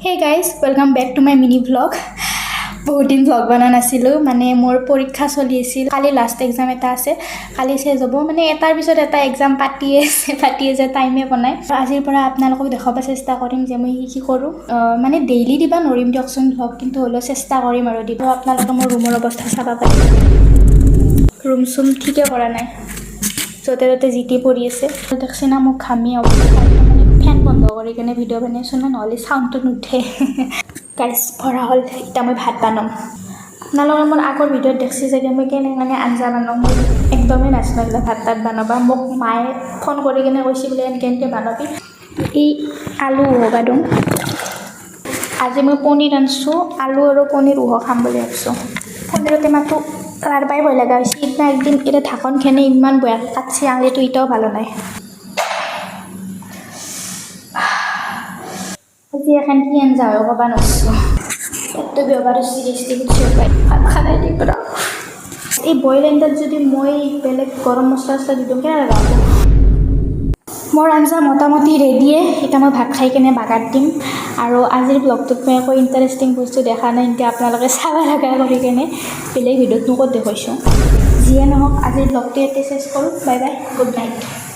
Hey guys, welcome back to my mini vlog. বহুত দিন vlog বনা নাছিলোঁ মানে মোৰ পৰীক্ষা চলি আছিল কালি লাষ্ট এক্সাম এটা আছে কালি শেষ হ'ব মানে এটাৰ পিছত এটা এক্সাম পাতি আছে টাইমে বনাই আজিৰ পৰা আপোনালোকক দেখাব চেষ্টা কৰিম যে মই কি কৰোঁ মানে ডেইলি দিবা নৰিম দিয়কচোন vlog কিন্তু হ'লেও চেষ্টা কৰিম আৰু দিব আপোনালোকে মোৰ ৰুমৰ অৱস্থা চাব পাৰে ৰুম চুম ঠিকে কৰা নাই য'তে ত'তে জিটি পৰি আছে দেখছি না মোক ঘামি অৱস্থা মানে ফেন বন্ধ কৰি কিনে ভিডিঅ' বনাইছোঁ না নহ'লে চাউণ্ডটো নুঠে গাইজ ভৰা হ'ল এতিয়া মই ভাত বনাম আপোনালোকে মোৰ আগৰ ভিডিঅ'ত দেখছি চাগে মই কেনেকৈ আঞ্জা বনাওঁ মই একদমেই নাজানো ভাত তাত বনাবা মোক মায়ে ফোন কৰি কিনে কৈছে বোলে এনেকৈ বনাবি এই আলু উহবা দিওঁ আজি মই পনীৰ আনিছোঁ আলু আৰু পনীৰ উহ খাম বুলি ভাবিছোঁ পনীৰৰ টেমাটো লাৰবাই ভয় লগা হৈছে ইদিনা একদিন এতিয়া ঢাকনখনে ইমান বেয়া কাটছি আঙুলিটো এতিয়াও ভালো নাই আজি এখন কি আঞ্জা হয় ক'ব নোৱাৰিছোঁ পেটটো ব্যৱহাৰ চিৰিয়াছলি কিছু ভাত খানাই দি পৰা এই বইল আঞ্জাত যদি মই বেলেগ গৰম মছলা চছলা দি দিওঁ কেনেকৈ লাগিব মোৰ আঞ্জা মোটামুটি ৰেডিয়ে এতিয়া মই ভাত খাই কিনে বাগাত দিম আৰু আজিৰ ব্লগটোত মই একো ইণ্টাৰেষ্টিং বস্তু দেখা নাই এতিয়া আপোনালোকে চাব লগা কৰি কিনে বেলেগ ভিডিঅ'ত ক'ত দেখুৱাইছোঁ যিয়ে নহওক আজিৰ ব্লগটো ইয়াতে চেছ কৰোঁ বাই বাই গুড নাইট